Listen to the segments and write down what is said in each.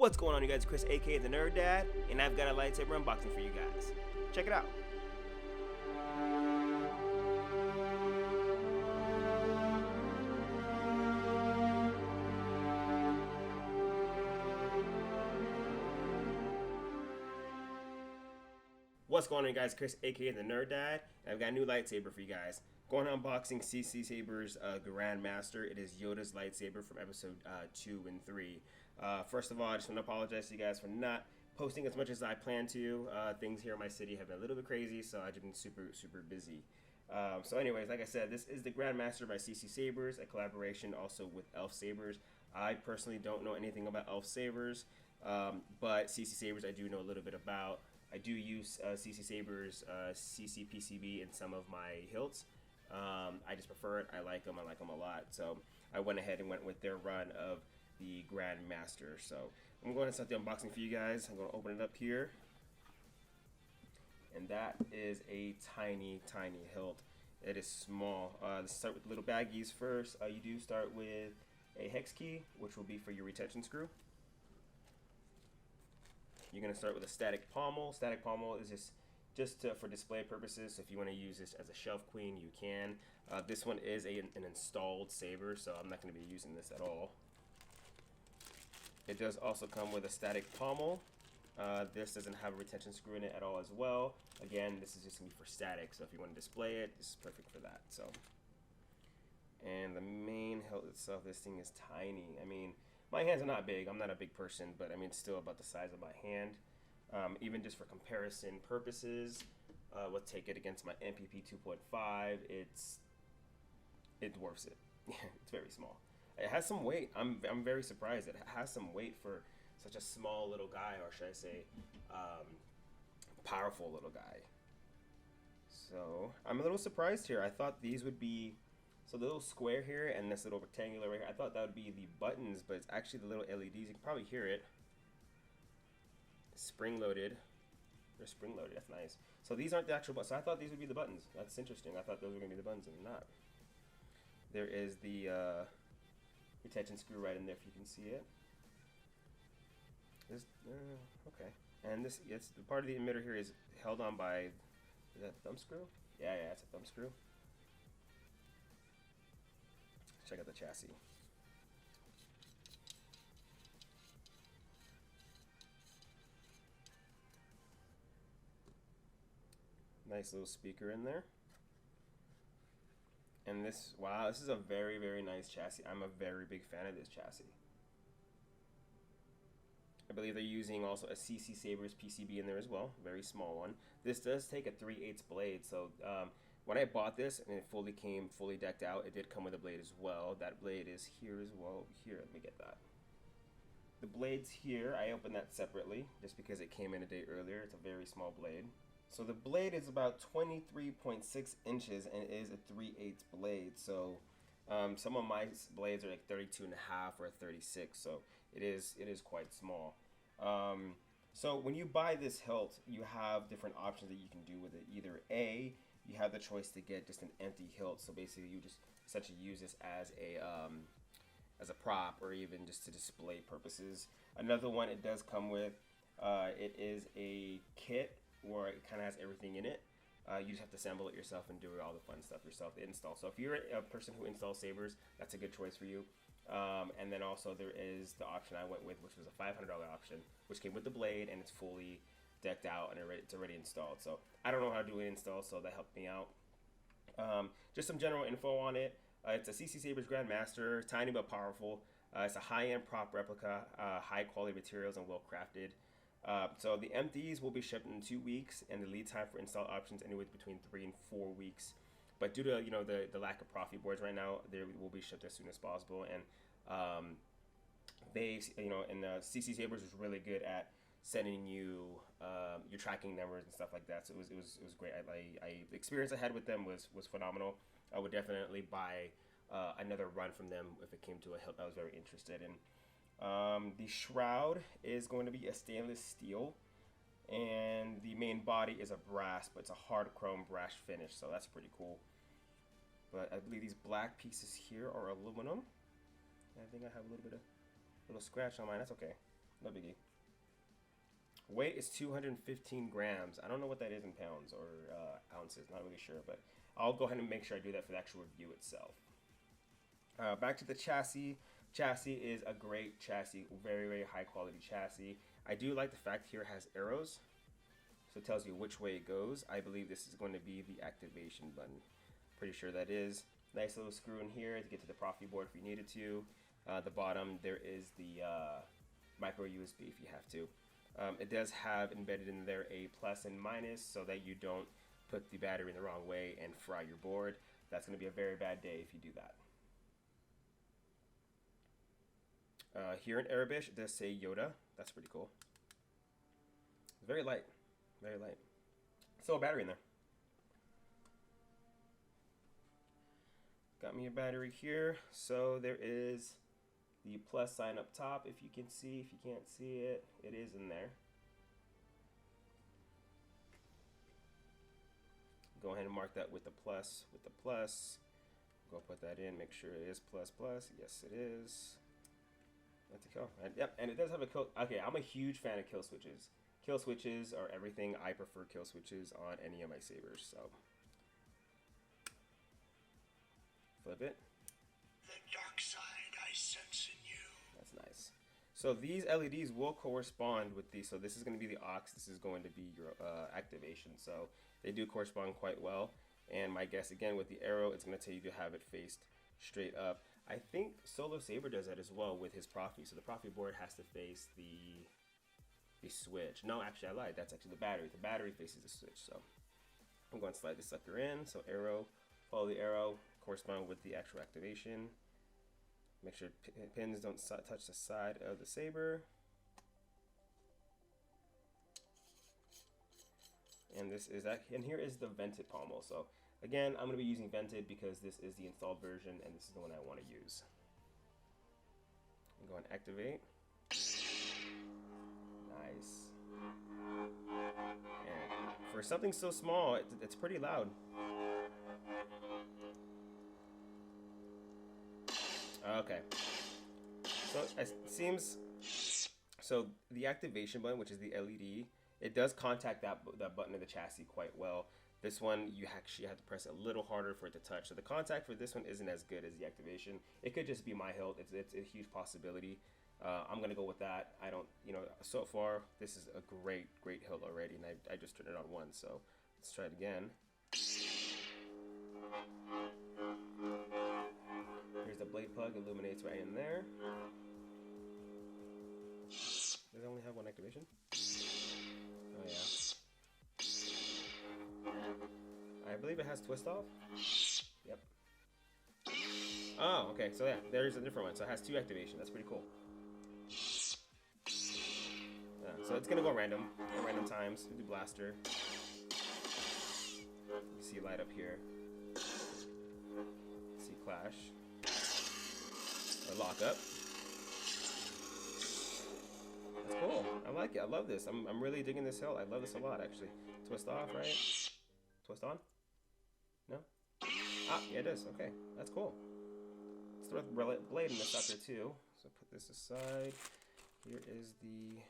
What's going on, you guys? Chris, aka the Nerd Dad, and I've got a lightsaber unboxing for you guys. Check it out. What's going on, you guys? Chris, aka the Nerd Dad, and I've got a new lightsaber for you guys. Going on unboxing CC Sabers Grandmaster. It is Yoda's lightsaber from episode 2 and 3. First of all, I just want to apologize to you guys for not posting as much as I planned to. Things here in my city have been a little bit crazy, so I've been super busy. So anyways, like I said, this is the Grandmaster by CC Sabers, a collaboration also with Elf Sabers. I personally don't know anything about Elf Sabers, but CC Sabers I do know a little bit about. I do use CC Sabers CC PCB in some of my hilts. I just prefer it. I like them a lot. So I went ahead and went with their run of the Grandmaster. So I'm going to start the unboxing for you guys. I'm going to open it up here. And that is a tiny hilt. It is small. Let's start with the little baggies first. You do start with a hex key, which will be for your retention screw. You're going to start with a static pommel. Static pommel is just for display purposes. So if you want to use this as a shelf queen, you can. This one is an installed saber, so I'm not going to be using this at all. It does also come with a static pommel. This doesn't have a retention screw in it at all as well. Again, this is just going to be for static, so if you want to display it, this is perfect for that. So, and the main hilt itself, this thing is tiny. I mean, my hands are not big. I'm not a big person, but I mean, it's still about the size of my hand. Even just for comparison purposes, we'll take it against my MPP 2.5. It dwarfs it. It's very small. It has some weight. I'm very surprised. It has some weight for such a small little guy, or should I say, powerful little guy. So I'm a little surprised here. I thought these would be, so the little square here and this little rectangular right here, I thought that would be the buttons, but it's actually the little LEDs. You can probably hear it. Spring loaded. They're spring loaded. That's nice. So these aren't the actual buttons. So I thought these would be the buttons. That's interesting. I thought those were going to be the buttons, and they're not. There is the retention screw right in there, if you can see it. This, okay. And this, it's the part of the emitter here is held on by, is that a thumb screw? Yeah, it's a thumb screw. Check out the chassis. Nice little speaker in there. And this, wow, this is a very nice chassis. I'm a very big fan of this chassis. I believe they're using also a CC Sabers PCB in there as well, very small one. This does take a 3/8 blade, so when I bought this and it came fully decked out, it did come with a blade as well. That blade is here as well. Here, let me get that. The blade's here. I opened that separately just because it came in a day earlier. It's a very small blade. So the blade is about 23.6 inches and it is a 3/8 blade. So some of my blades are like 32.5 or 36. So it is quite small. So when you buy this hilt, you have different options that you can do with it. Either A, you have the choice to get just an empty hilt. So basically you just essentially use this as a prop or even just to display purposes. Another one it does come with, it is a kit where it kind of has everything in it. You just have to assemble it yourself and do all the fun stuff yourself, the install. So if you're a person who installs sabers, that's a good choice for you. And then also there is the option I went with, which was a $500 option, which came with the blade and it's fully decked out and it's already installed. So I don't know how to do an install, so that helped me out. Just some general info on it. It's a CC Sabers Grandmaster, tiny but powerful. It's a high-end prop replica, high quality materials and well crafted. So the empties will be shipped in 2 weeks, and the lead time for install options anywhere between 3 and 4 weeks. But due to the lack of profit boards right now, they will be shipped as soon as possible. And they CC Sabers was really good at sending you your tracking numbers and stuff like that. So it was great. The experience I had with them was phenomenal. I would definitely buy another run from them if it came to a hilt I was very interested in. The shroud is going to be a stainless steel, and the main body is a brass, but it's a hard chrome brass finish, so that's pretty cool. But I believe these black pieces here are aluminum. I think I have a little scratch on mine. That's okay. No biggie. Weight is 215 grams. I don't know what that is in pounds or ounces. Not really sure, but I'll go ahead and make sure I do that for the actual review itself. Back to the chassis. Chassis is a great chassis, very, very high quality chassis. I do like the fact here it has arrows, so it tells you which way it goes. I believe this is going to be the activation button. Pretty sure that is. Nice little screw in here to get to the Profi board if you needed to. The bottom, there is the micro USB if you have to. It does have embedded in there a plus and minus so that you don't put the battery in the wrong way and fry your board. That's going to be a very bad day if you do that. Here in Arabic, it does say Yoda. That's pretty cool. It's very light. Very light. Still a battery in there. Got me a battery here. So there is the plus sign up top. If you can see, if you can't see it, it is in there. Go ahead and mark that with the plus. Go put that in. Make sure it is plus plus. Yes, it is. That's a kill. And, yep, and it does have a kill. Okay, I'm a huge fan of kill switches. Kill switches are everything. I prefer kill switches on any of my sabers. So flip it. The dark side I sense in you. That's nice. So these LEDs will correspond with these. So this is going to be the aux. This is going to be your activation. So they do correspond quite well. And my guess again with the arrow, it's going to tell you to have it faced straight up. I think Solo Saber does that as well with his Profi. So the Profi board has to face the switch. No, actually I lied. That's actually the battery. The battery faces the switch. So I'm going to slide this sucker in. So arrow, follow the arrow, correspond with the actual activation. Make sure pins don't touch the side of the saber. And this is that. And here is the vented pommel. So again, I'm going to be using vented because this is the installed version and this is the one I want to use. I'm going to activate. Nice. And for something so small, it's pretty loud. Okay. So it seems, so the activation button, which is the LED, it does contact that button of the chassis quite well. This one, you actually have to press it a little harder for it to touch. So the contact for this one isn't as good as the activation. It could just be my hilt. It's a huge possibility. I'm going to go with that. I don't, so far, this is a great hilt already. And I just turned it on once. So let's try it again. Here's the blade plug. Illuminates right in there. Does it only have one activation? Oh, yeah. I believe it has twist off. Yep. Oh, okay. So yeah, there's a different one. So it has 2 activations. That's pretty cool. Yeah, so it's gonna go random at random times. Do blaster. You see light up here. See clash. Or lock up. That's cool. I like it. I love this. I'm really digging this hilt. I love this a lot, actually. Twist off, right? Twist on? No? Ah, yeah, it is. Okay, that's cool. Let's throw the blade in this sucker too. So put this aside. Here is the...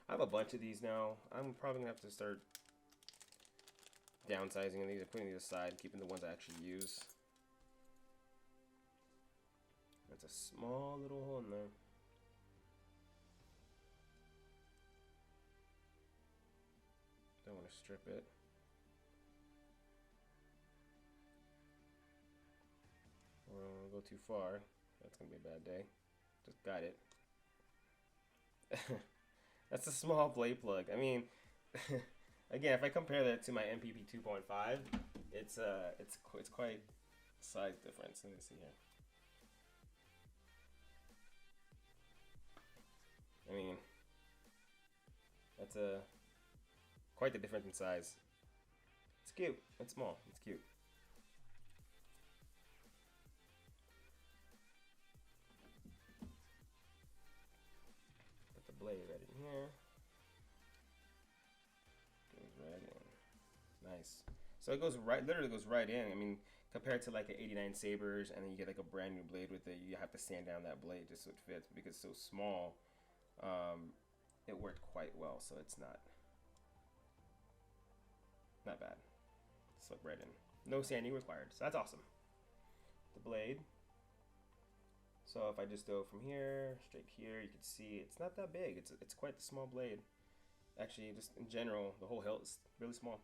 I have a bunch of these now. I'm probably going to have to start downsizing these and putting these aside, keeping the ones I actually use. That's a small little hole in there. Don't want to strip it. Or go too far. That's gonna be a bad day. Just got it. That's a small blade plug. I mean, again, if I compare that to my MPP 2.5, it's quite a size difference. Let me see here. I mean, that's quite the difference in size. It's cute. It's small. It's cute. Put the blade right in here. Goes right in. Nice. So it goes right, literally goes right in. I mean, compared to like an 89 Sabers, and then you get like a brand new blade with it, you have to sand down that blade just so it fits because it's so small. quite well, so it's not bad. Slip right in. No sanding required, so that's awesome. The blade. So if I just go from here straight here, you can see it's not that big. It's quite a small blade. Actually, just in general, the whole hilt is really small.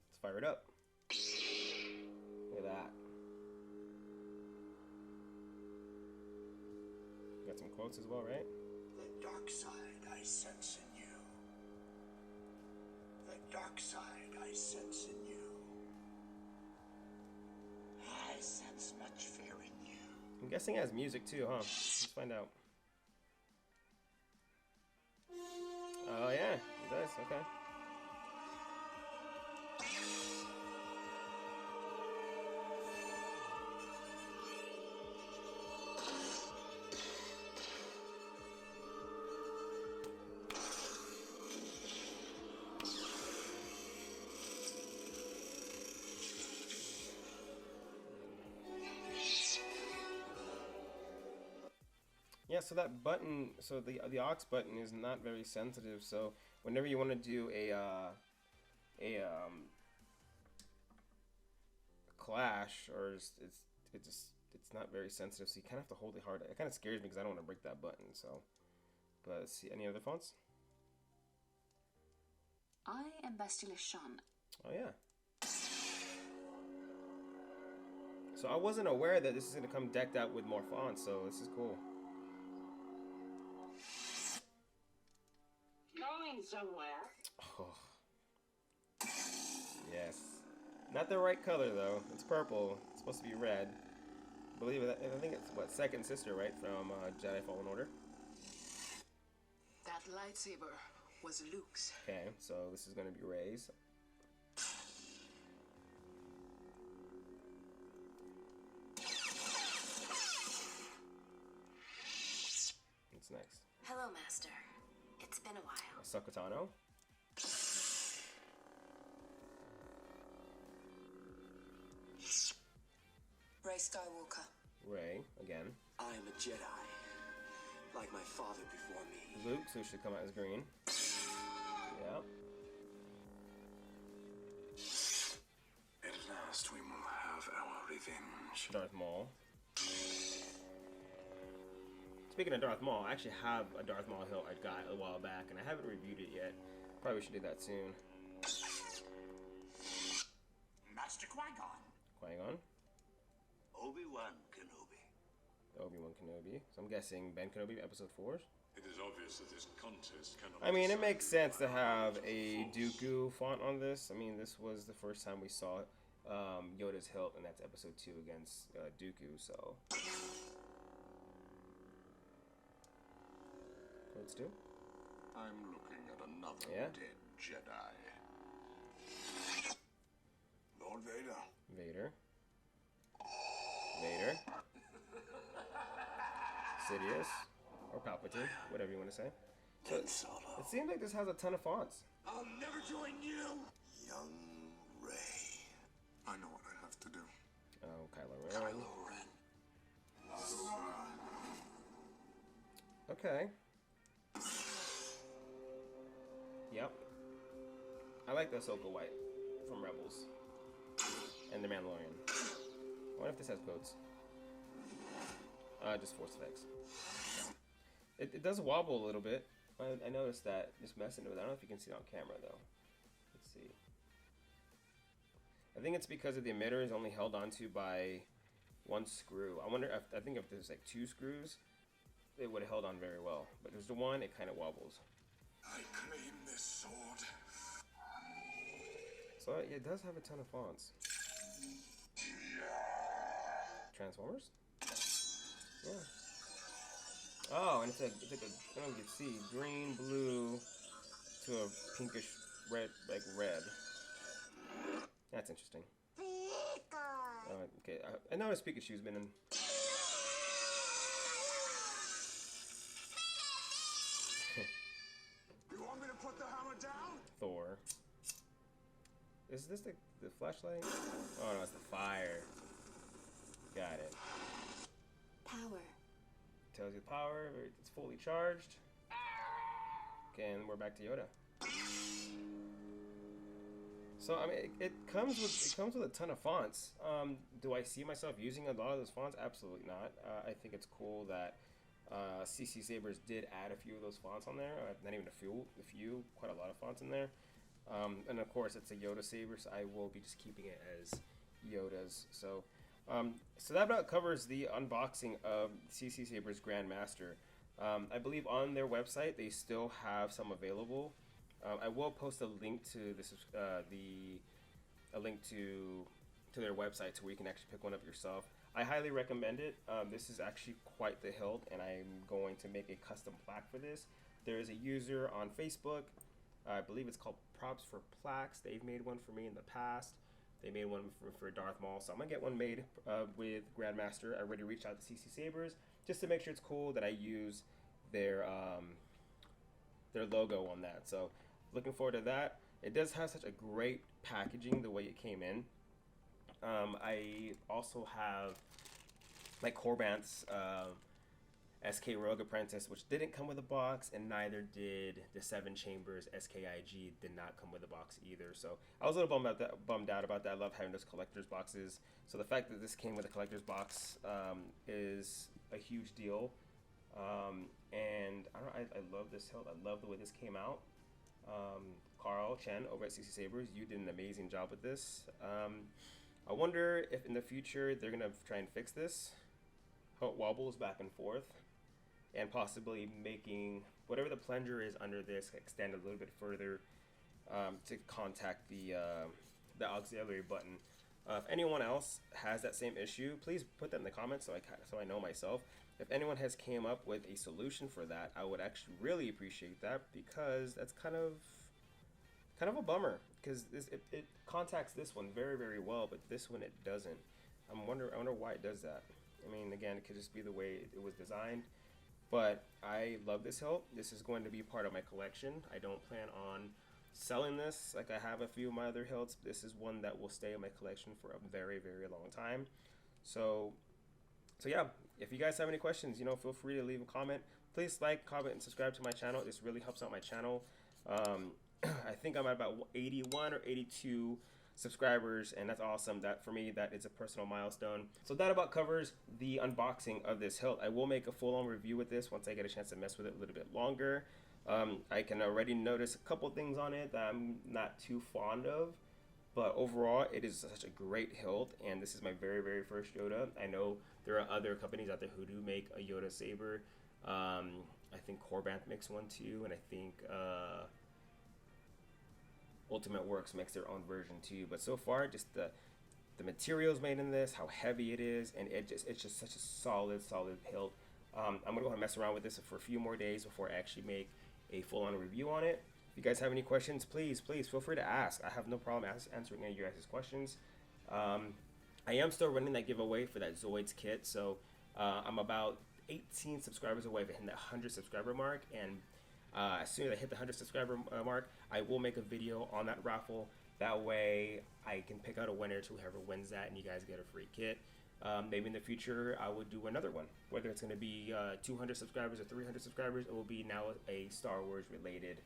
Let's fire it up. Look at that. Got some quotes as well, right? The dark side I sense in you. The dark side I sense in you. I sense much fear in you. I'm guessing it has music too, huh? Let's find out. Oh yeah, it does, okay. Yeah, so that button, so the aux button is not very sensitive. So whenever you want to do a clash, or it's not very sensitive. So you kind of have to hold it hard. It kind of scares me because I don't want to break that button. So, but let's see, any other fonts? I am Basilisk Shan. Oh yeah. So I wasn't aware that this is gonna come decked out with more fonts. So this is cool. Going somewhere. Oh. Yes. Not the right color though. It's purple. It's supposed to be red. I believe it. I think it's what, second sister, right, from Jedi Fallen Order. That lightsaber was Luke's. Okay, so this is gonna be Rey's. What's next? Hello, Master. It's been a while. Sokotano. Rey Skywalker. Rey, again. I am a Jedi, like my father before me. Luke, so should come out as green. Yep. At last we will have our revenge. Darth Maul. Speaking of Darth Maul, I actually have a Darth Maul hilt I got a while back, and I haven't reviewed it yet. Probably should do that soon. Master Qui-Gon. Qui-Gon. Obi-Wan Kenobi. Obi-Wan Kenobi. So I'm guessing Ben Kenobi, episode 4. It is obvious that this contest cannot. I mean, it makes sense to have a Dooku font on this. I mean, this was the first time we saw Yoda's hilt, and that's episode 2 against Dooku, so. Quotes too? I'm looking at another Yeah. dead Jedi. Lord Vader. Vader. Vader. Sidious. Or Palpatine, whatever you want to say. So, And Solo. it seems like this has a ton of fonts. I'll never join you. Young Rey. I know what I have to do. Oh, Kylo Ren. Kylo Ren. Okay. Yep. I like the Ahsoka White from Rebels. And the Mandalorian. I wonder if this has quotes. Just force effects. It does wobble a little bit. I noticed that just messing with it. I don't know if you can see it on camera though. Let's see. I think it's because of the emitter is only held onto by one screw. I wonder if, I think if there's like 2 screws, it would have held on very well. But there's the one, it kind of wobbles. I claim this sword. So yeah, it does have a ton of fonts. Transformers? Yeah. Oh, and it's like a, I don't know if you can see, green, blue to a pinkish red, like red. That's interesting. Okay, I noticed Pikachu's been in. You want me to put the hammer down? Thor. Is this the flashlight? Oh no, it's the fire. Got it. Power. tells you the power. It's fully charged. Okay, and we're back to Yoda. So I mean, it comes with a ton of fonts. Do I see myself using a lot of those fonts? Absolutely not. I think it's cool that CC Sabers did add a few of those fonts on there. Not even a few, quite a lot of fonts in there. And of course, it's a Yoda saber, so I will be just keeping it as Yoda's. So, so that about covers the unboxing of CC Sabers Grandmaster. I believe on their website they still have some available. I will post a link to this, a link to their website to where you can actually pick one up yourself. I highly recommend it. This is actually quite the hilt, and I'm going to make a custom plaque for this. There is a user on Facebook. I believe it's called Props for Plaques. They've made one for me in the past. They made one for Darth Maul, so I'm gonna get one made with Grandmaster. I already reached out to CC Sabers just to make sure it's cool that I use their logo on that. So looking forward to that. It does have such a great packaging the way it came in. I also have like Corbant's SK Rogue Apprentice, which didn't come with a box, and neither did the 7 Chambers SKIG, did not come with a box either. So I was a little bummed out about that. I love having those collector's boxes. So the fact that this came with a collector's box is a huge deal. And I love this hilt. I love the way this came out. Carl Chen over at CC Sabers, you did an amazing job with this. I wonder if in the future they're gonna try and fix this. How it wobbles back and forth, and possibly making whatever the plunger is under this extend a little bit further to contact the auxiliary button. If anyone else has that same issue, please put that in the comments so I know myself. If anyone has came up with a solution for that, I would actually really appreciate that, because that's kind of a bummer, because it contacts this one very, very well, but this one it doesn't. I wonder why it does that. I mean, again, it could just be the way it was designed, but I love this hilt. This is going to be part of my collection. I don't plan on selling this like I have a few of my other hilts. This is one that will stay in my collection for a very, very long time. So yeah, if you guys have any questions, feel free to leave a comment. Please like, comment, and subscribe to my channel. This really helps out my channel. I think I'm at about 81 or 82 subscribers, and that's awesome. That for me, that is a personal milestone. So that about covers the unboxing of this hilt. I will make a full-on review with this once I get a chance to mess with it a little bit longer. I can already notice a couple things on it that I'm not too fond of, but overall it is such a great hilt, and this is my very, very first Yoda. I know there are other companies out there who do make a Yoda saber. I think Corbant makes one too, and I think Ultimate Works makes their own version too. But so far, just the materials made in this, how heavy it is, and it's just such a solid hilt. I'm gonna go ahead and mess around with this for a few more days before I actually make a full-on review on it. If you guys have any questions, please feel free to ask. I have no problem answering any of your guys' questions. I am still running that giveaway for that Zoids kit, so I'm about 18 subscribers away from hitting that 100 subscriber mark, and as soon as I hit the 100 subscriber mark, I will make a video on that raffle. That way I can pick out a winner to whoever wins that, and you guys get a free kit. Maybe in the future I would do another one, whether it's going to be 200 subscribers or 300 subscribers. It will be now a Star Wars related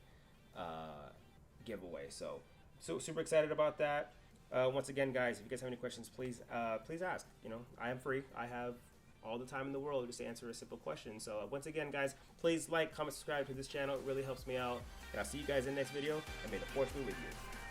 giveaway. So super excited about that. Once again, guys, if you guys have any questions, please ask. I am free. I have all the time in the world just to answer a simple question. So once again, guys, please like, comment, subscribe to this channel. It really helps me out. And I'll see you guys in the next video, and may the force be with you.